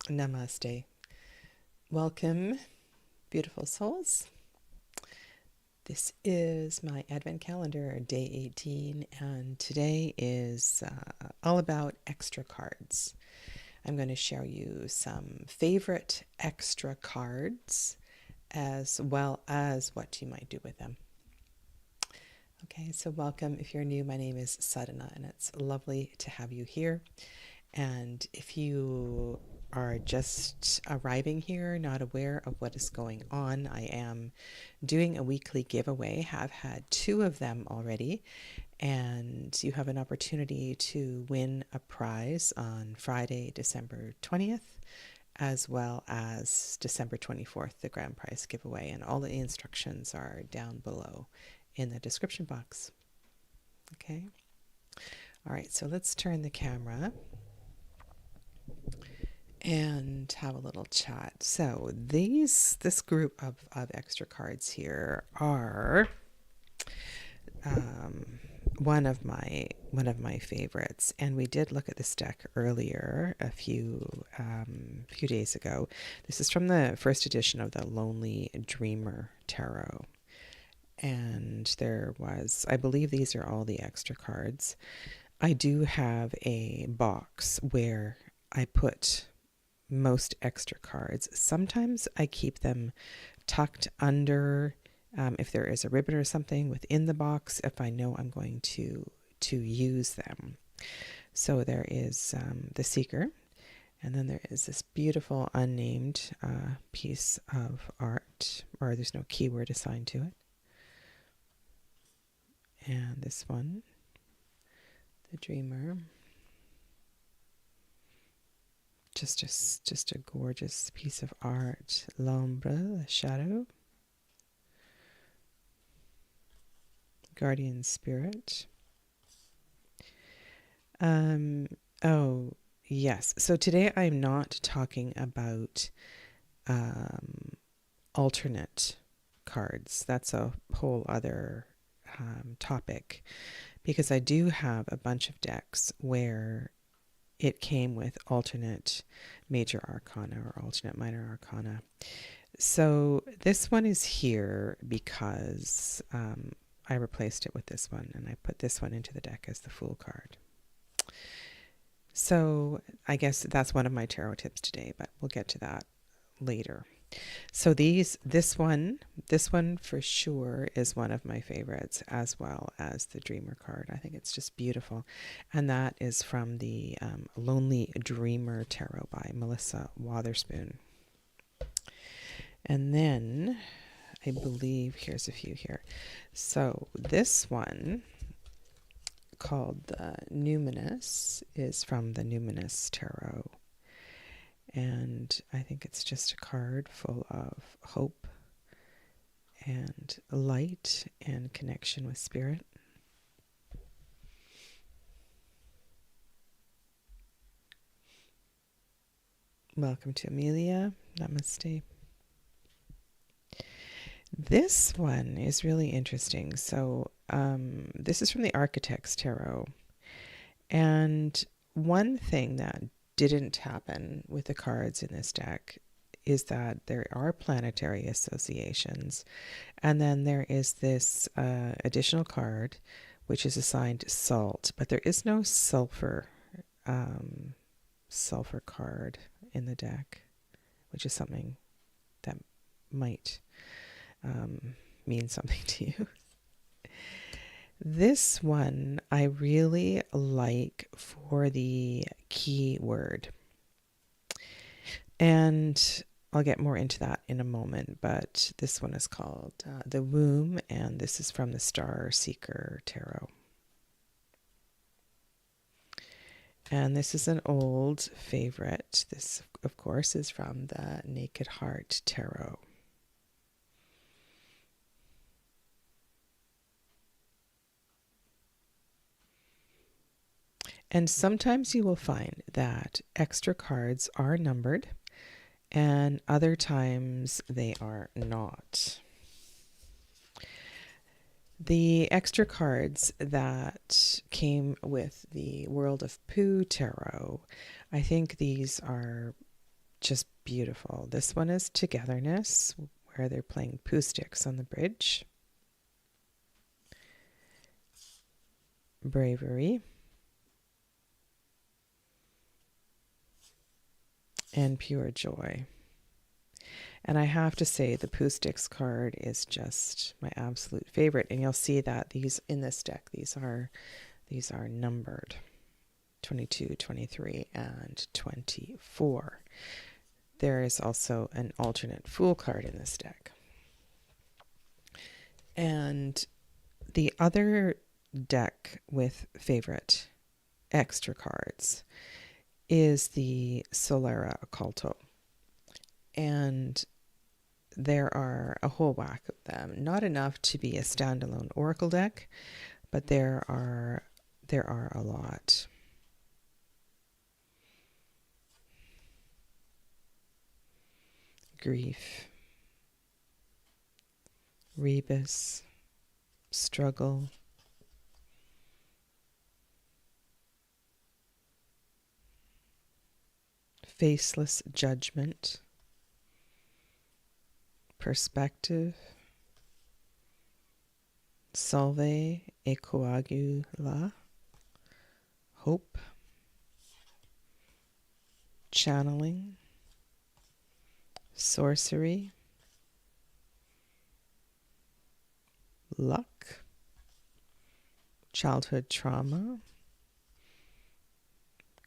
Namaste. Welcome, beautiful souls. This is my Advent calendar, day 18, and today is all about extra cards. I'm going to show you some favorite extra cards as well as what you might do with them. Okay, so welcome. If you're new, my name is Sadhana, and it's lovely to have you here. And if you are just arriving here, not aware of what is going on, I am doing a weekly giveaway, have had 2 of them already, and you have an opportunity to win a prize on Friday, December 20th, as well as December 24th, the grand prize giveaway, and all the instructions are down below in the description box. Okay. All right, so let's turn the camera and have a little chat. So this group of extra cards here are one of my favorites, and we did look at this deck earlier a few days ago. This is from the first edition of the Lonely Dreamer Tarot, and there was, I believe these are all the extra cards. I do have a box where I put most extra cards. Sometimes I keep them tucked under if there is a ribbon or something within the box if I know I'm going to use them. So there is the Seeker, and then there is this beautiful unnamed piece of art, or there's no keyword assigned to it. And this one, the Dreamer. Just a gorgeous piece of art. L'ombre, the shadow. Guardian Spirit. Oh, yes. So today I'm not talking about alternate cards. That's a whole other topic, because I do have a bunch of decks where it came with alternate major arcana or alternate minor arcana. So this one is here because I replaced it with this one, and I put this one into the deck as the Fool card. So I guess that's one of my tarot tips today, but we'll get to that later. So this one for sure is one of my favorites, as well as the Dreamer card. I think it's just beautiful. And that is from the Lonely Dreamer Tarot by Melissa Wotherspoon. And then I believe here's a few here. So this one, called the Numinous, is from the Numinous Tarot. And I think it's just a card full of hope and light and connection with spirit. Welcome to Amelia. Namaste. This one is really interesting. So this is from the Architect's Tarot. And one thing that didn't happen with the cards in this deck is that there are planetary associations, and then there is this additional card which is assigned salt, but there is no sulfur card in the deck, which is something that might mean something to you. This one I really like for the keyword, and I'll get more into that in a moment, but this one is called The Womb, and this is from the Star Seeker Tarot. And this is an old favorite. This, of course, is from the Naked Heart Tarot. And sometimes you will find that extra cards are numbered, and other times they are not. The extra cards that came with the World of Pooh Tarot, I think these are just beautiful. This one is Togetherness, where they're playing acoustics on the bridge. Bravery. And Pure Joy. And I have to say, the acoustics card is just my absolute favorite. And you'll see that these in this deck, these are numbered 22, 23, and 24. There is also an alternate Fool card in this deck. And the other deck with favorite extra cards is the Solera Occulto. And there are a whole whack of them. Not enough to be a standalone oracle deck, but there are a lot. Grief, rebus, struggle, faceless judgment, perspective, salve et coagula, hope, channeling, sorcery, luck, childhood trauma,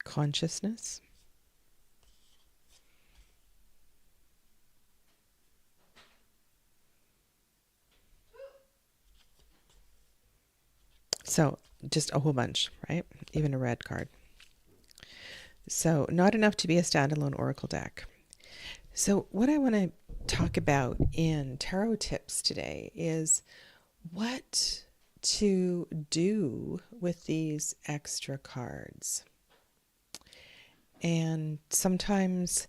consciousness, so just a whole bunch, right? Even a red card. So not enough to be a standalone oracle deck. So what I want to talk about in tarot tips today is what to do with these extra cards. And sometimes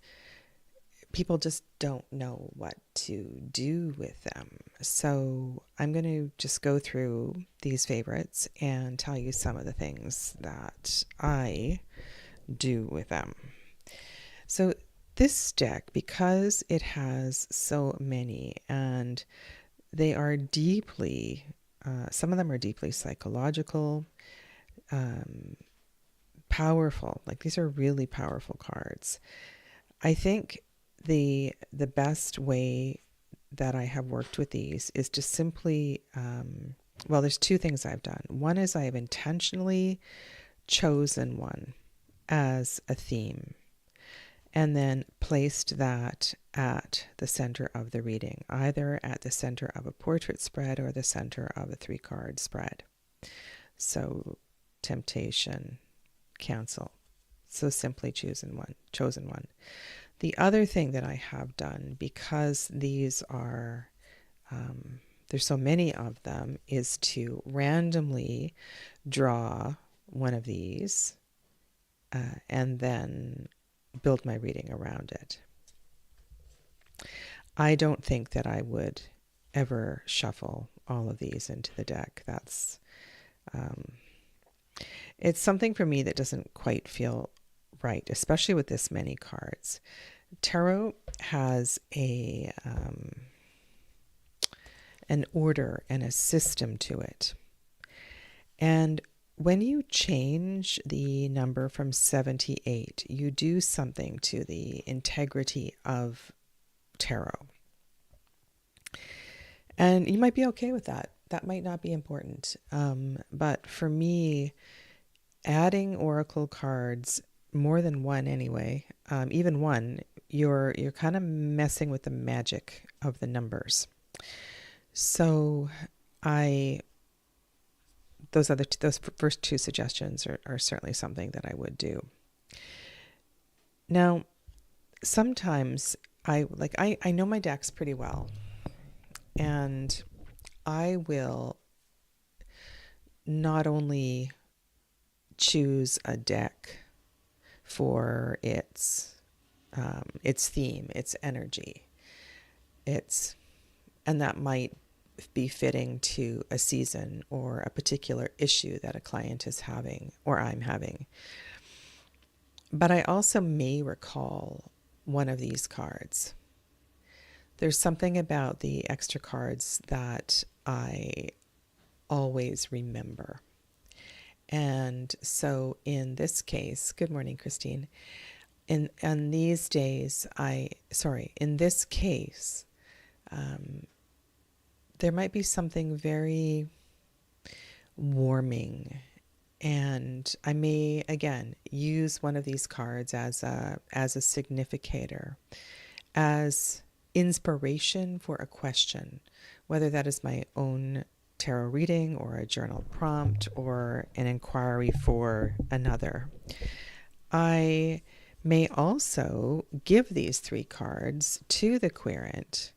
people just don't know what to do with them. So I'm going to just go through these favorites and tell you some of the things that I do with them. So this deck, because it has so many, and they are deeply, some of them are deeply psychological, powerful. Like, these are really powerful cards. I think the best way that I have worked with these is to simply, well, there's two things I've done. One is I have intentionally chosen one as a theme and then placed that at the center of the reading, either at the center of a portrait spread or the center of a 3-card spread. So temptation, cancel. So simply chosen one. The other thing that I have done, because these are, there's so many of them, is to randomly draw one of these and then build my reading around it. I don't think that I would ever shuffle all of these into the deck. That's, it's something for me that doesn't quite feel right, especially with this many cards. Tarot has an order and a system to it. And when you change the number from 78, you do something to the integrity of tarot. And you might be okay with that. That might not be important. But for me, adding oracle cards, more than one anyway, even one, you're kind of messing with the magic of the numbers. So those first two suggestions are certainly something that I would do. Now, sometimes I know my decks pretty well, and I will not only choose a deck for its theme, its energy, and that might be fitting to a season or a particular issue that a client is having or I'm having. But I also may recall one of these cards. There's something about the extra cards that I always remember. And so in this case, good morning, Christine. In these days, in this case, there might be something very warming, and I may again use one of these cards as a significator, as inspiration for a question, whether that is my own tarot reading or a journal prompt or an inquiry for another. I may also give these 3 cards to the querent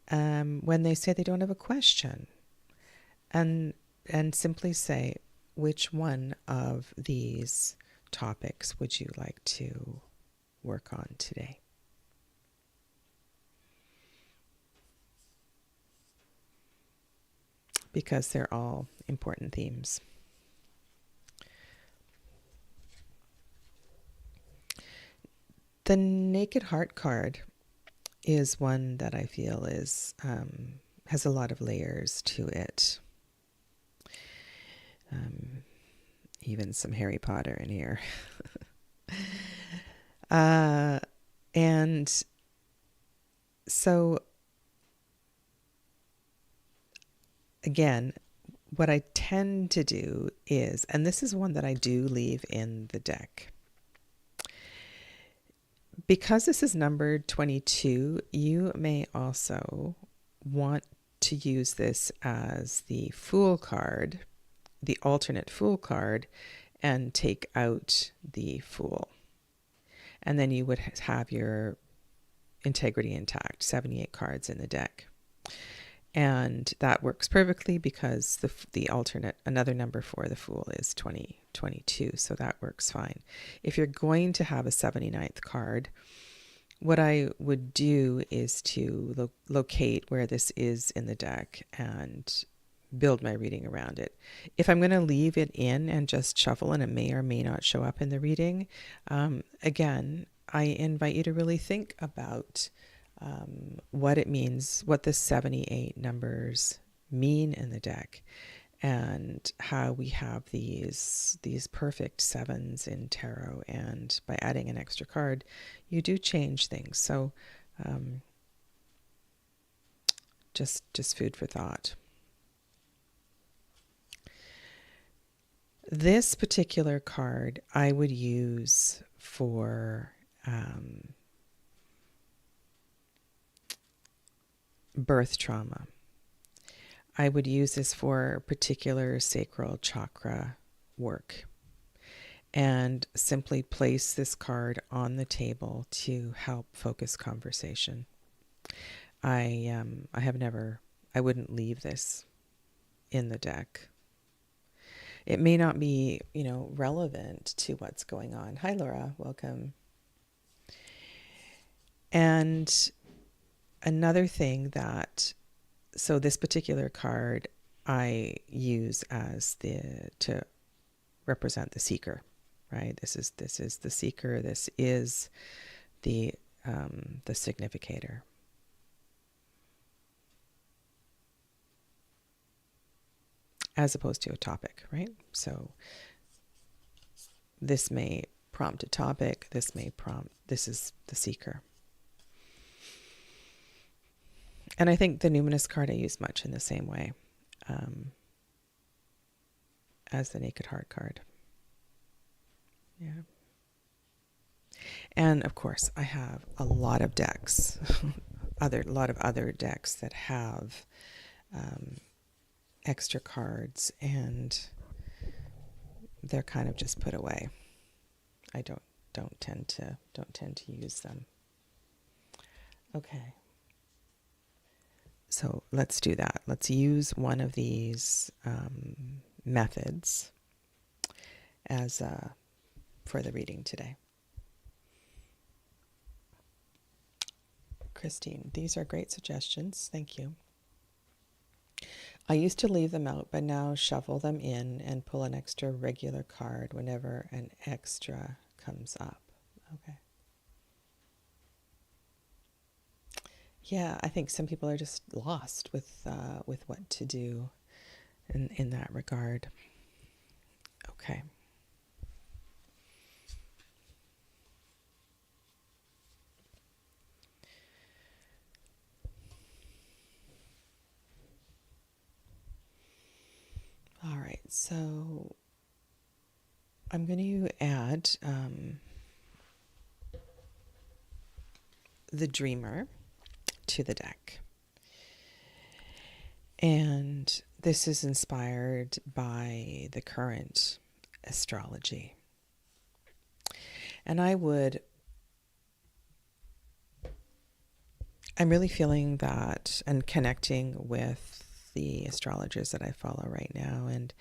when they say they don't have a question, and simply say, which one of these topics would you like to work on today? Because they're all important themes. The Naked Heart card is one that I feel is has a lot of layers to it. Even some Harry Potter in here. And so, again, what I tend to do is, and this is one that I do leave in the deck, because this is numbered 22, you may also want to use this as the Fool card, the alternate Fool card, and take out the Fool. And then you would have your integrity intact, 78 cards in the deck. And that works perfectly because the alternate, another number for the Fool is 22, so that works fine. If you're going to have a 79th card, what I would do is to locate where this is in the deck and build my reading around it. If I'm going to leave it in and just shuffle and it may or may not show up in the reading, again, I invite you to really think about what it means, what the 78 numbers mean in the deck, and how we have these perfect sevens in tarot, and by adding an extra card, you do change things. So just food for thought. This particular card I would use for birth trauma. I would use this for particular sacral chakra work, and simply place this card on the table to help focus conversation. I wouldn't leave this in the deck. It may not be, relevant to what's going on. Hi, Laura, welcome. And another thing so this particular card I use as to represent the seeker, right? This is the seeker. This is the significator. As opposed to a topic, right? So this may prompt a topic. This is the seeker. And I think the numinous card I use much in the same way as the Naked Heart card. Yeah. And of course, I have a lot of decks, a lot of other decks that have extra cards, and they're kind of just put away. I don't tend to use them. Okay. So let's do that. Let's use one of these methods as for the reading today. Christine, these are great suggestions. Thank you. I used to leave them out, but now shuffle them in and pull an extra regular card whenever an extra comes up. Okay. Yeah, I think some people are just lost with what to do in that regard. Okay. All right. So I'm going to add the Dreamer to the deck. And this is inspired by the current astrology. And I'm really feeling that and connecting with the astrologers that I follow right now. And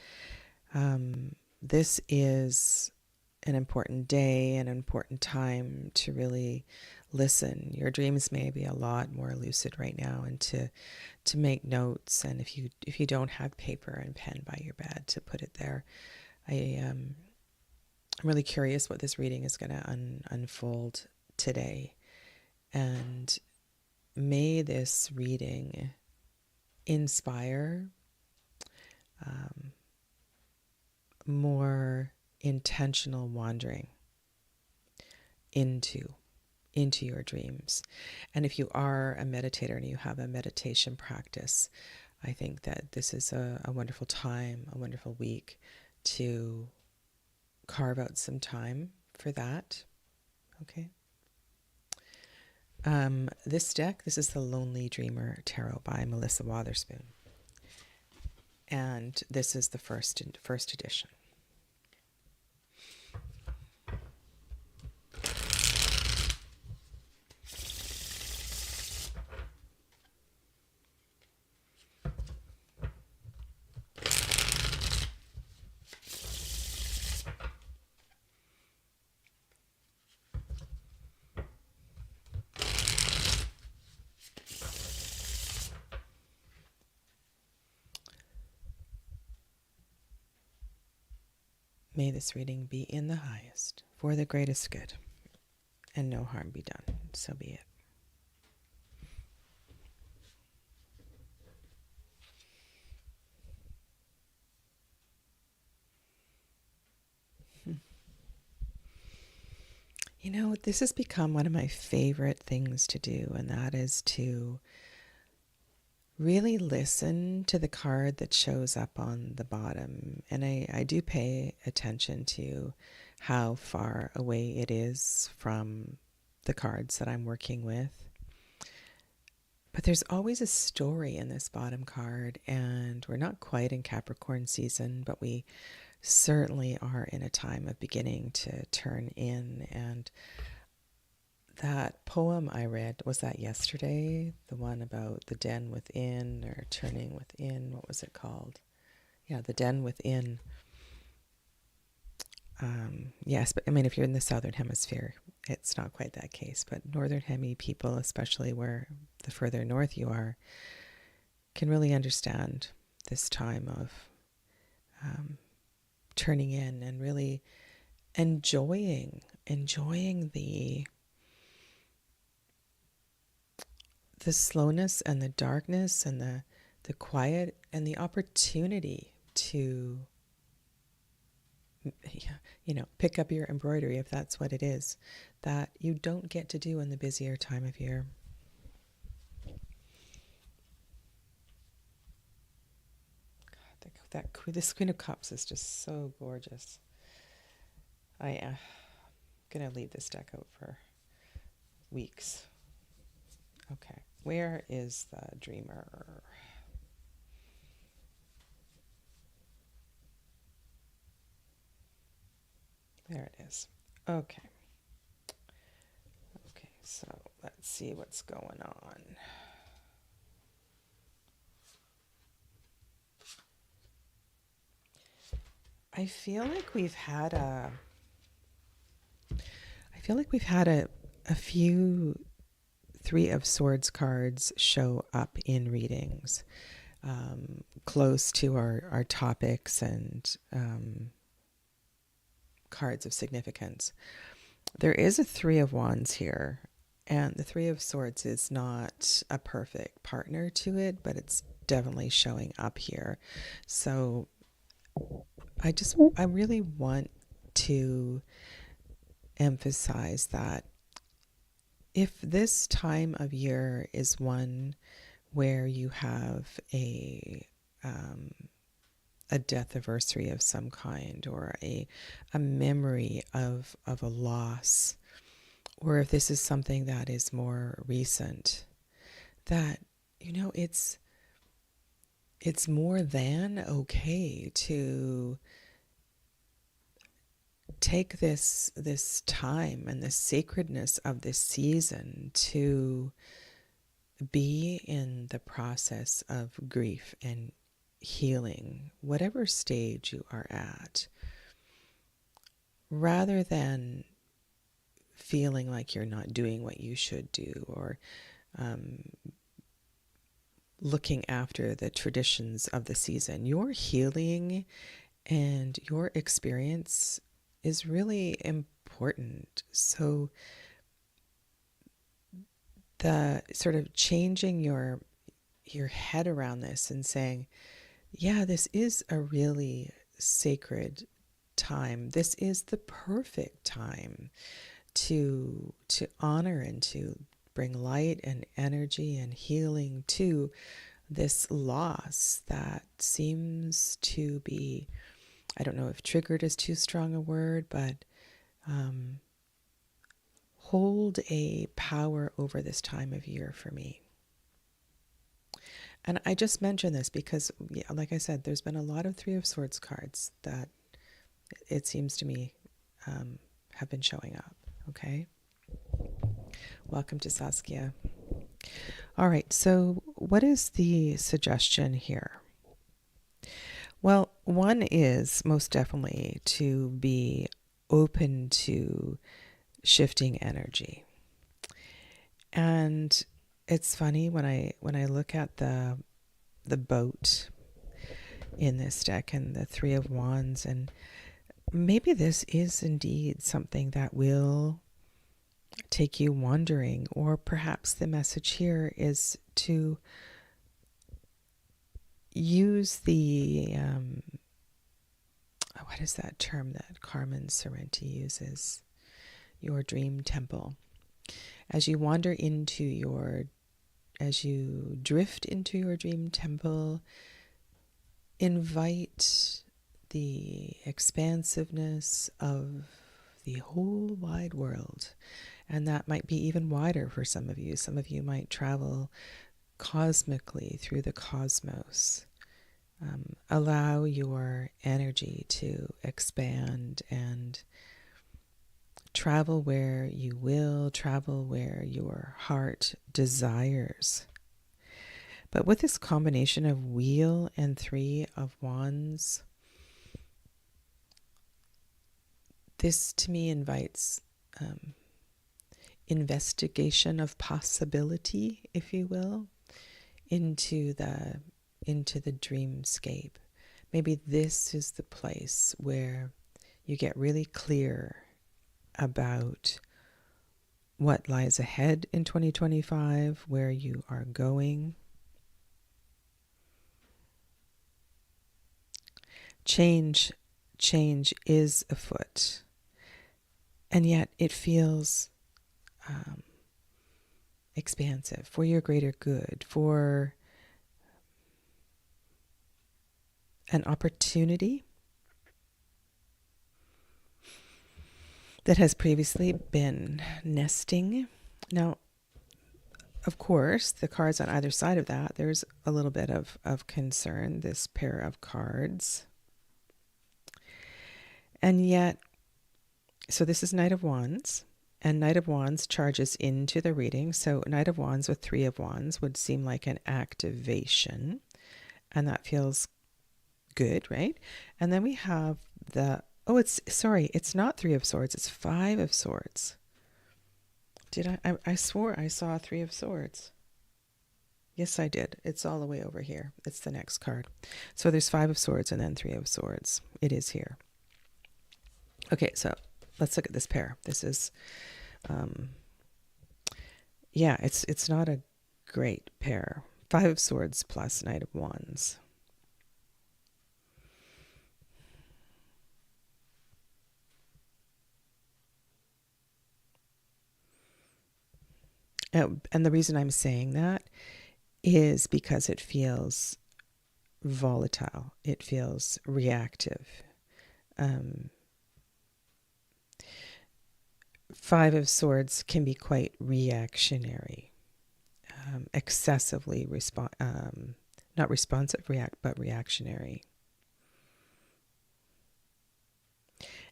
this is an important day, an important time to really listen. Your dreams may be a lot more lucid right now, and to make notes. And if you don't have paper and pen by your bed, to put it there. I'm really curious what this reading is going to unfold today, and may this reading inspire more intentional wandering into your dreams. And if you are a meditator and you have a meditation practice, I think that this is a wonderful time, a wonderful week to carve out some time for that. Okay. This deck, this is the Lonely Dreamer Tarot by Melissa Wotherspoon. And this is the first edition. May this reading be in the highest, for the greatest good, and no harm be done. So be it. You know, this has become one of my favorite things to do, and that is to really listen to the card that shows up on the bottom. And I do pay attention to how far away it is from the cards that I'm working with. But there's always a story in this bottom card, and we're not quite in Capricorn season, but we certainly are in a time of beginning to turn in. And that poem I read, was that yesterday? The one about the den within, or turning within. What was it called? Yeah, the den within. Yes, but I mean, if you're in the southern hemisphere, it's not quite that case. But northern hemi people, especially where the further north you are, can really understand this time of turning in and really enjoying the slowness and the darkness and the quiet and the opportunity to, you know, pick up your embroidery, if that's what it is, that you don't get to do in the busier time of year. God, this Queen of Cups is just so gorgeous. I am going to leave this deck out for weeks. Okay, where is the Dreamer? There it is. Okay. Okay, so let's see what's going on. I feel like we've had a few Three of Swords cards show up in readings, close to our topics and cards of significance. There is a Three of Wands here, And the Three of Swords is not a perfect partner to it, but it's definitely showing up here. So I really want to emphasize that if this time of year is one where you have um, a death anniversary of some kind, or a memory of a loss, or if this is something that is more recent, that, it's more than okay to take this time and the sacredness of this season to be in the process of grief and healing, whatever stage you are at, rather than feeling like you're not doing what you should do, or um, looking after the traditions of the season. Your healing and your experience is really important. So the sort of changing your head around this and saying, yeah, this is a really sacred time. This is the perfect time to honor and to bring light and energy and healing to this loss that seems to be, I don't know if triggered is too strong a word, but hold a power over this time of year for me. And I just mention this because, yeah, like I said, there's been a lot of Three of Swords cards that it seems to me have been showing up. Okay. Welcome to Saskia. All right. So what is the suggestion here? Well, one is most definitely to be open to shifting energy. And it's funny when I look at the boat in this deck and the Three of Wands, and maybe this is indeed something that will take you wandering, or perhaps the message here is to use the what is that term that Carmen Sorrenti uses? Your dream temple. As you drift into your dream temple, invite the expansiveness of the whole wide world. And that might be even wider for some of you. Some of you might travel cosmically through the cosmos. Allow your energy to expand and travel where you will, travel where your heart desires. But with this combination of Wheel and Three of Wands, this to me invites investigation of possibility, if you will, into the dreamscape. Maybe this is the place where you get really clear about what lies ahead in 2025, where you are going. Change is afoot, and yet it feels expansive, for your greater good, for an opportunity that has previously been nesting. Now, of course, the cards on either side of that, there's a little bit of concern, this pair of cards. And yet, so this is Knight of Wands, and Knight of Wands charges into the reading. So Knight of Wands with Three of Wands would seem like an activation, and that feels good, right? And then we have it's not Three of Swords, it's Five of Swords. I swore I saw Three of Swords. Yes, I did. It's all the way over here. It's the next card. So there's Five of Swords and then Three of Swords. It is here. Okay, so let's look at this pair. This is yeah, it's not a great pair. Five of Swords plus Knight of Wands. And the reason I'm saying that is because it feels volatile. It feels reactive. Um, Five of Swords can be quite reactionary, excessively not responsive, but reactionary.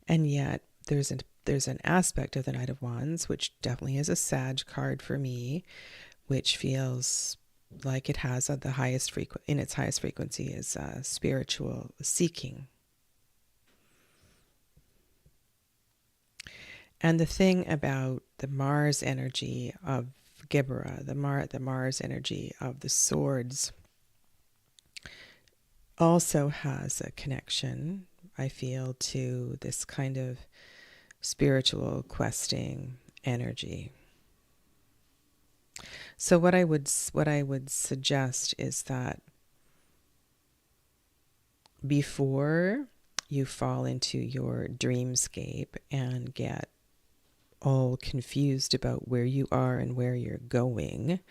And yet, there's an aspect of the Knight of Wands, which definitely is a Sag card for me, which feels like it has in its highest frequency is spiritual seeking. And the thing about the Mars energy of Gibera, the Mars energy of the swords, also has a connection, I feel, to this kind of spiritual questing energy. So what I would suggest is that before you fall into your dreamscape and get all confused about where you are and where you're going,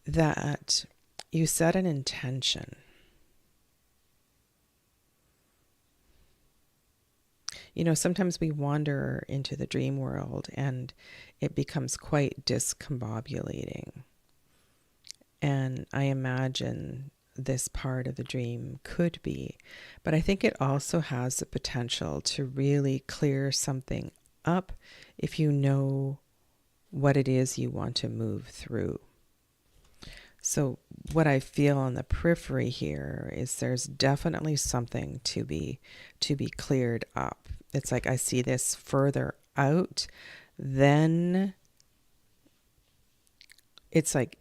that you set an intention. You know, sometimes we wander into the dream world and it becomes quite discombobulating. And I imagine this part of the dream could be, but I think it also has the potential to really clear something up if you know what it is you want to move through. So what I feel on the periphery here is there's definitely something to be cleared up. It's like I see this further out, then it's like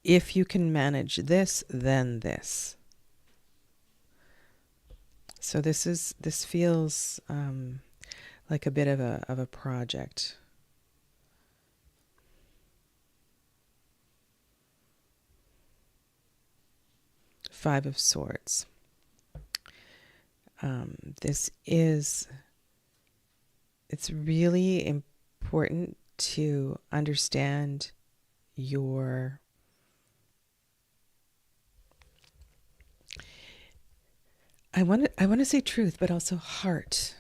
if you can manage this, then this. So this feels like a bit of a project. Five of Swords. It's really important to understand your I want to say truth, but also heart.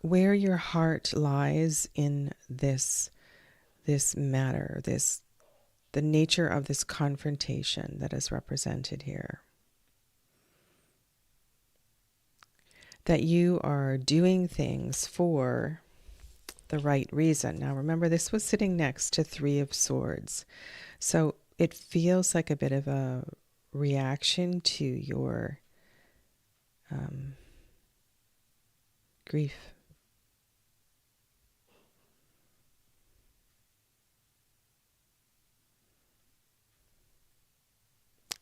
Where your heart lies in this matter, the nature of this confrontation that is represented here. That you are doing things for the right reason. Now remember, this was sitting next to Three of Swords. So it feels like a bit of a reaction to your grief.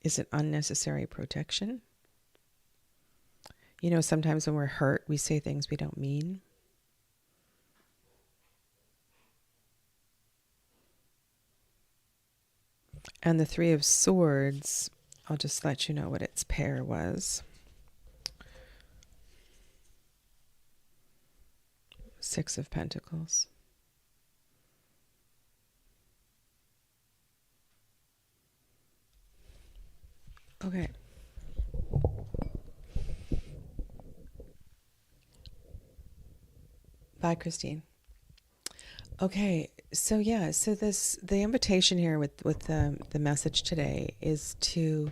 Is it unnecessary protection? You know, sometimes when we're hurt, we say things we don't mean. And the Three of Swords, I'll just let you know what its pair was. Six of Pentacles. Okay. Bye, Christine. Okay, so yeah, so the invitation here with the message today is to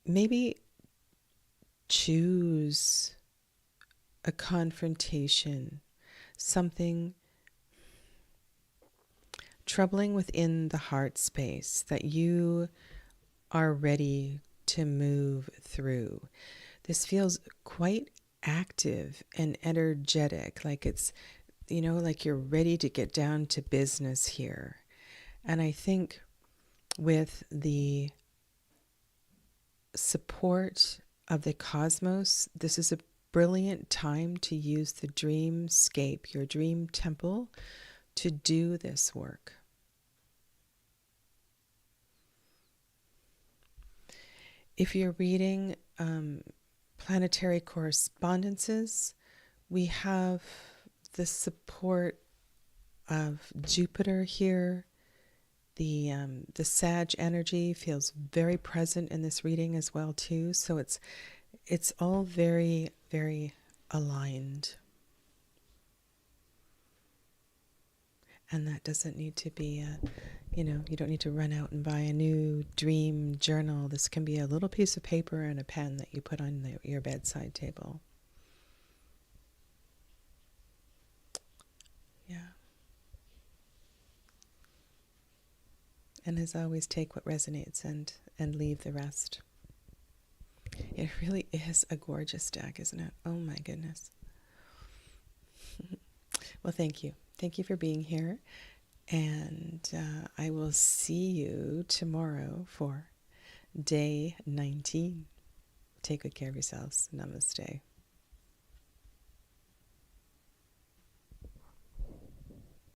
maybe choose a confrontation, something troubling within the heart space that you are ready to move through. This feels quite active and energetic, like it's, you know, like you're ready to get down to business here. And I think with the support of the cosmos, this is a brilliant time to use the dreamscape, your dream temple, to do this work. If you're reading planetary correspondences, we have the support of Jupiter here. The Sag energy feels very present in this reading as well too. So it's all very, very aligned. And that doesn't need to be you don't need to run out and buy a new dream journal. This can be a little piece of paper and a pen that you put on your bedside table. Yeah. And as always, take what resonates and leave the rest. It really is a gorgeous deck, isn't it? Oh my goodness. Well, thank you. Thank you for being here. And I will see you tomorrow for day 19. Take good care of yourselves. Namaste.